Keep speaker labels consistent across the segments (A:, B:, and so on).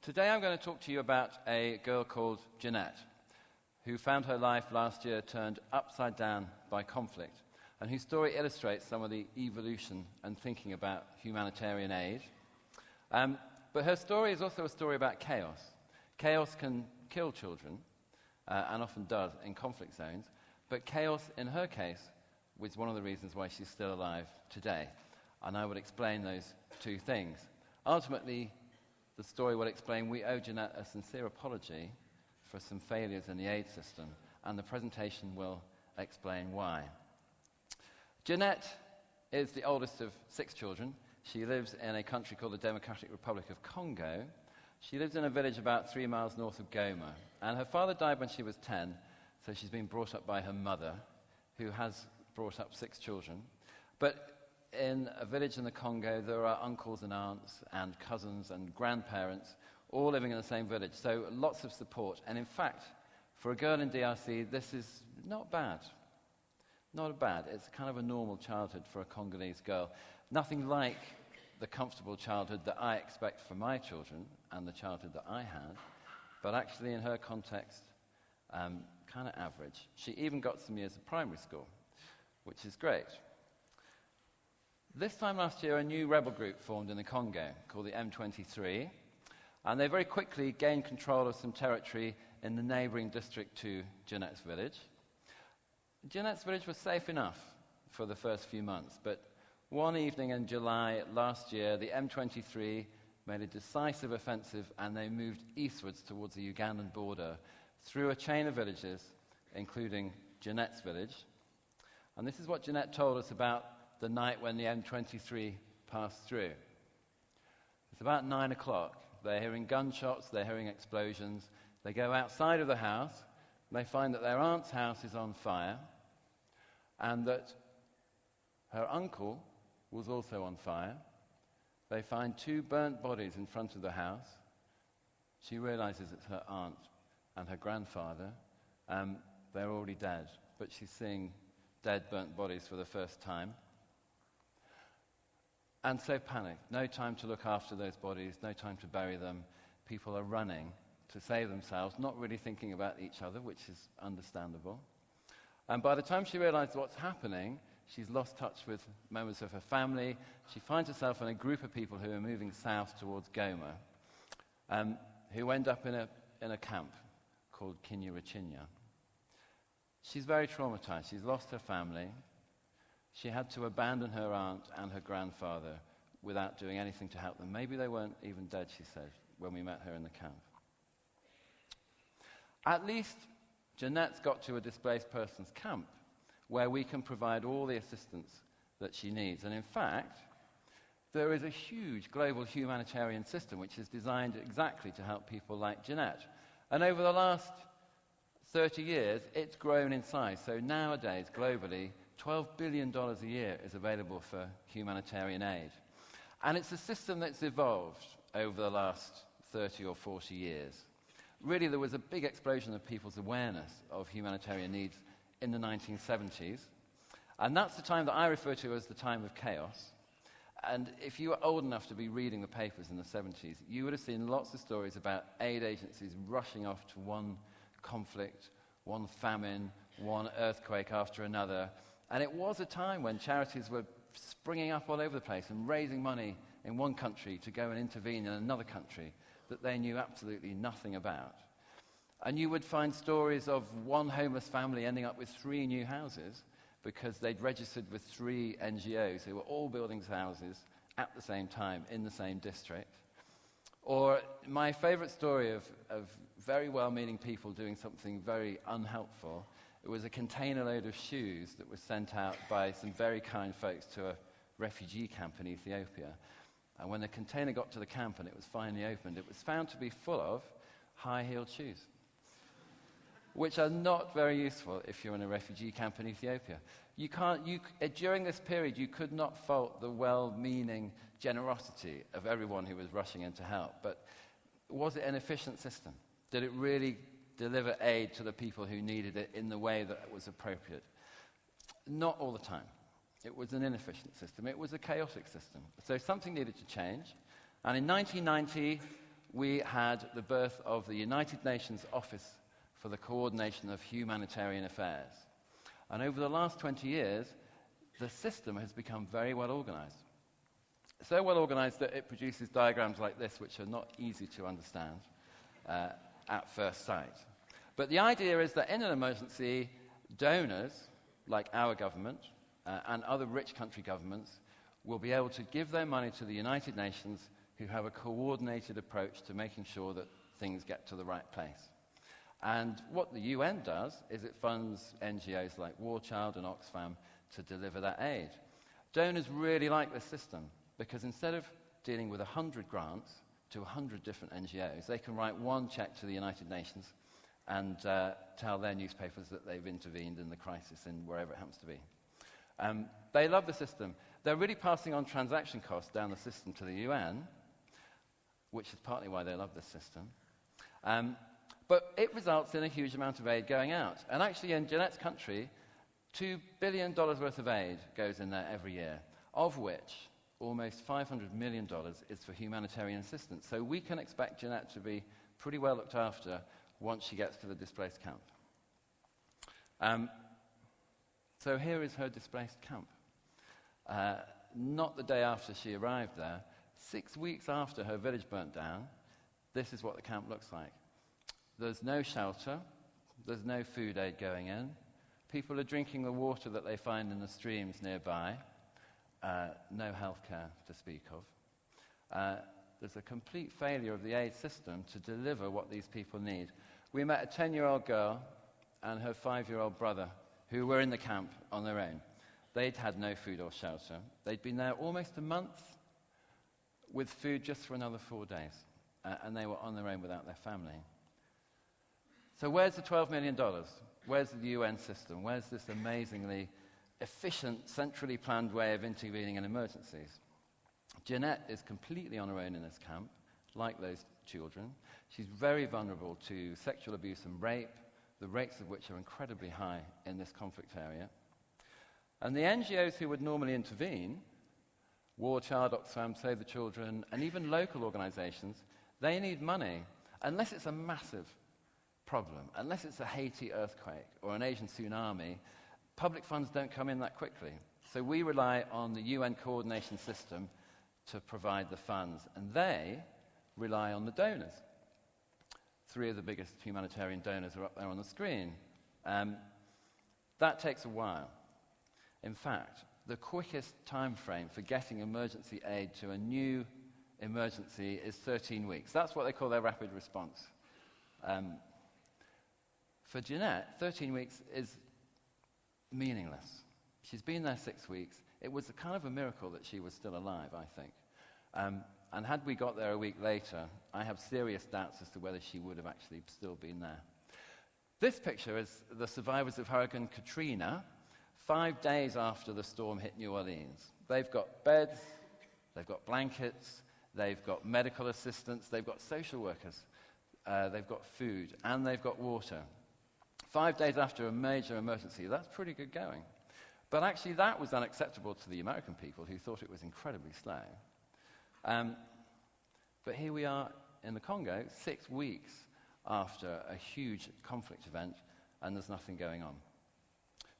A: Today I'm going to talk to you about a girl called Jeanette, who found her life last year turned upside down by conflict, and whose story illustrates some of the evolution and thinking about humanitarian aid. But her story is also a story about chaos. Chaos can kill children, and often does in conflict zones, but chaos, in her case, was one of the reasons why she's still alive today. And I would explain those two things. Ultimately, the story will explain we owe Jeanette a sincere apology for some failures in the aid system, and the presentation will explain why. Jeanette is the oldest of 6 children. She lives in a country called the Democratic Republic of Congo. She lives in a village about 3 miles north of Goma, and her father died when she was 10, so she's been brought up by her mother, who has brought up 6 children. But in a village in the Congo, there are uncles and aunts and cousins and grandparents all living in the same village, so lots of support. And in fact, for a girl in DRC, this is not bad. Not bad. It's kind of a normal childhood for a Congolese girl. Nothing like the comfortable childhood that I expect for my children and the childhood that I had, but actually in her context, kind of average. She even got some years of primary school, which is great. This time last year, a new rebel group formed in the Congo called the M23, and they very quickly gained control of some territory in the neighboring district to Jeanette's village. Jeanette's village was safe enough for the first few months, but one evening in July last year, the M23 made a decisive offensive, and they moved eastwards towards the Ugandan border through a chain of villages, including Jeanette's village. And this is what Jeanette told us about the night when the M23 passed through. It's about 9 o'clock. They're hearing gunshots, they're hearing explosions. They go outside of the house, they find that their aunt's house is on fire, and that her uncle was also on fire. They find 2 burnt bodies in front of the house. She realizes it's her aunt and her grandfather. They're already dead, but she's seeing dead, burnt bodies for the first time. And so panicked. No time to look after those bodies, no time to bury them. People are running to save themselves, not really thinking about each other, which is understandable. And by the time she realizes what's happening, she's lost touch with members of her family. She finds herself in a group of people who are moving south towards Goma, who end up in a camp called Kinyirachinya. She's very traumatized. She's lost her family. She had to abandon her aunt and her grandfather without doing anything to help them. Maybe they weren't even dead, she said, when we met her in the camp. At least Jeanette's got to a displaced persons camp where we can provide all the assistance that she needs. And in fact, there is a huge global humanitarian system which is designed exactly to help people like Jeanette. And over the last 30 years, it's grown in size. So nowadays, globally, $12 billion a year is available for humanitarian aid. And it's a system that's evolved over the last 30 or 40 years. Really, there was a big explosion of people's awareness of humanitarian needs in the 1970s. And that's the time that I refer to as the time of chaos. And if you were old enough to be reading the papers in the 70s, you would have seen lots of stories about aid agencies rushing off to one conflict, one famine, one earthquake after another. And it was a time when charities were springing up all over the place and raising money in one country to go and intervene in another country that they knew absolutely nothing about. And you would find stories of one homeless family ending up with 3 new houses because they'd registered with 3 NGOs who were all building houses at the same time in the same district. Or my favorite story of very well-meaning people doing something very unhelpful. It was a container load of shoes that was sent out by some very kind folks to a refugee camp in Ethiopia. And when the container got to the camp and it was finally opened, it was found to be full of high-heeled shoes, which are not very useful if you're in a refugee camp in Ethiopia. During this period, you could not fault the well-meaning generosity of everyone who was rushing in to help. But was it an efficient system? Did it really deliver aid to the people who needed it in the way that was appropriate? Not all the time. It was an inefficient system. It was a chaotic system. So something needed to change. And in 1990, we had the birth of the United Nations Office for the Coordination of Humanitarian Affairs. And over the last 20 years, the system has become very well organized. So well organized that it produces diagrams like this, which are not easy to understand at first sight. But the idea is that in an emergency, donors, like our government and other rich country governments, will be able to give their money to the United Nations, who have a coordinated approach to making sure that things get to the right place. And what the UN does is it funds NGOs like War Child and Oxfam to deliver that aid. Donors really like this system because instead of dealing with 100 grants to 100 different NGOs, they can write one check to the United Nations and tell their newspapers that they've intervened in the crisis in wherever it happens to be. They love the system. They're really passing on transaction costs down the system to the UN, which is partly why they love this system. But it results in a huge amount of aid going out. And actually in Jeanette's country, $2 billion worth of aid goes in there every year, of which almost $500 million is for humanitarian assistance. So we can expect Jeanette to be pretty well looked after once she gets to the displaced camp. So here is her displaced camp. Not the day after she arrived there, 6 weeks after her village burnt down, this is what the camp looks like. There's no shelter, there's no food aid going in, people are drinking the water that they find in the streams nearby, no healthcare to speak of. There's a complete failure of the aid system to deliver what these people need. We met a 10-year-old girl and her 5-year-old brother who were in the camp on their own. They'd had no food or shelter. They'd been there almost a month with food just for another 4 days, and they were on their own without their family. So where's the $12 million? Where's the UN system? Where's this amazingly efficient, centrally planned way of intervening in emergencies? Jeanette is completely on her own in this camp, like those children. She's very vulnerable to sexual abuse and rape, the rates of which are incredibly high in this conflict area. And the NGOs who would normally intervene, War Child, Oxfam, Save the Children, and even local organizations, they need money. Unless it's a massive problem, unless it's a Haiti earthquake or an Asian tsunami, public funds don't come in that quickly. So we rely on the UN coordination system to provide the funds, and they rely on the donors. 3 of the biggest humanitarian donors are up there on the screen. That takes a while. In fact, the quickest time frame for getting emergency aid to a new emergency is 13 weeks. That's what they call their rapid response. For Jeanette, 13 weeks is meaningless. She's been there 6 weeks. It was a kind of a miracle that she was still alive, I think. And had we got there a week later, I have serious doubts as to whether she would have actually still been there. This picture is the survivors of Hurricane Katrina, 5 days after the storm hit New Orleans. They've got beds, they've got blankets, they've got medical assistance, they've got social workers, they've got food, and they've got water. 5 days after a major emergency, that's pretty good going. But actually that was unacceptable to the American people who thought it was incredibly slow. But here we are in the Congo, 6 weeks after a huge conflict event, and there's nothing going on.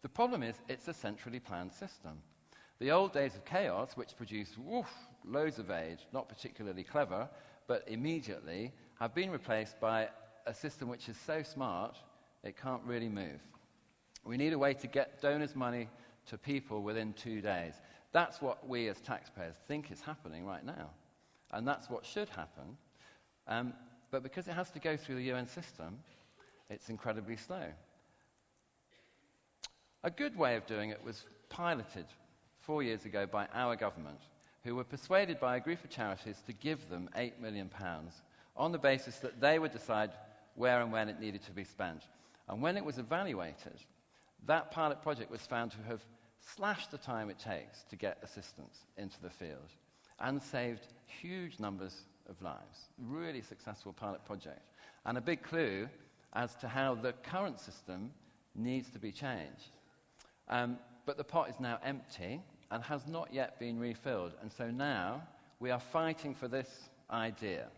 A: The problem is, it's a centrally planned system. The old days of chaos, which produced loads of aid, not particularly clever, but immediately, have been replaced by a system which is so smart, it can't really move. We need a way to get donors' money to people within 2 days. That's what we as taxpayers think is happening right now. And that's what should happen. But because it has to go through the UN system, it's incredibly slow. A good way of doing it was piloted 4 years ago by our government, who were persuaded by a group of charities to give them £8 million on the basis that they would decide where and when it needed to be spent. And when it was evaluated, that pilot project was found to have slashed the time it takes to get assistance into the field and saved huge numbers of lives. Really successful pilot project. And a big clue as to how the current system needs to be changed. But the pot is now empty and has not yet been refilled. And so now we are fighting for this idea.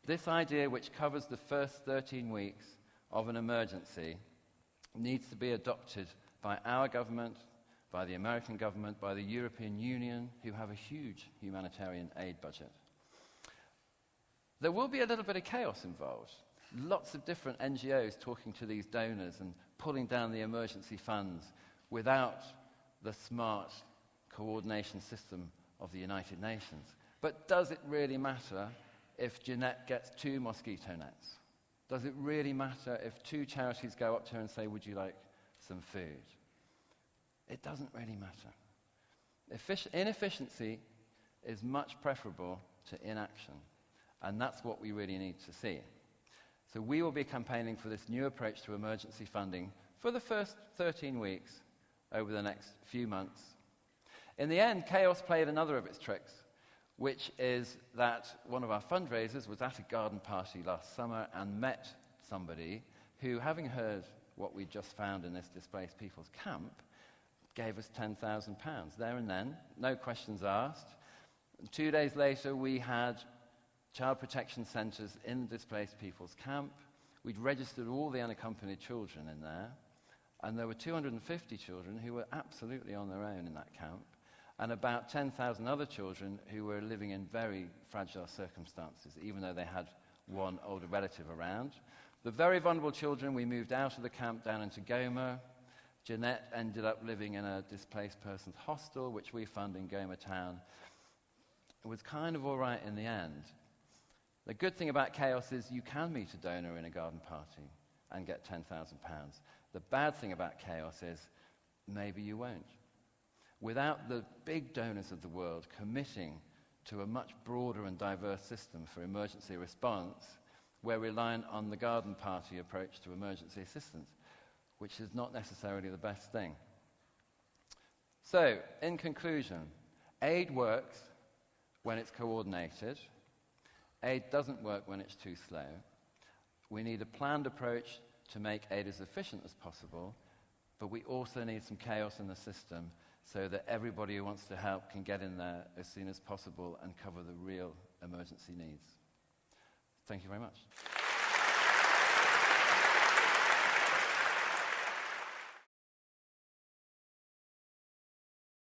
A: This idea, which covers the first 13 weeks of an emergency, needs to be adopted by our government, by the American government, by the European Union, who have a huge humanitarian aid budget. There will be a little bit of chaos involved. Lots of different NGOs talking to these donors and pulling down the emergency funds without the smart coordination system of the United Nations. But does it really matter if Jeanette gets 2 mosquito nets? Does it really matter if 2 charities go up to her and say, would you like some food? It doesn't really matter. Inefficiency is much preferable to inaction, and that's what we really need to see. So we will be campaigning for this new approach to emergency funding for the first 13 weeks over the next few months. In the end, chaos played another of its tricks, which is that one of our fundraisers was at a garden party last summer and met somebody who, having heard what we just found in this displaced people's camp, gave us £10,000 there and then, no questions asked. 2 days later, we had child protection centres in the displaced people's camp. We'd registered all the unaccompanied children in there, and there were 250 children who were absolutely on their own in that camp, and about 10,000 other children who were living in very fragile circumstances, even though they had one older relative around. The very vulnerable children we moved out of the camp down into Goma. Jeanette ended up living in a displaced persons hostel, which we fund in Goma town. It was kind of all right in the end. The good thing about chaos is you can meet a donor in a garden party and get £10,000. The bad thing about chaos is maybe you won't. Without the big donors of the world committing to a much broader and diverse system for emergency response, we're reliant on the garden party approach to emergency assistance, which is not necessarily the best thing. So, in conclusion, aid works when it's coordinated. Aid doesn't work when it's too slow. We need a planned approach to make aid as efficient as possible, but we also need some chaos in the system so that everybody who wants to help can get in there as soon as possible and cover the real emergency needs. Thank you very much.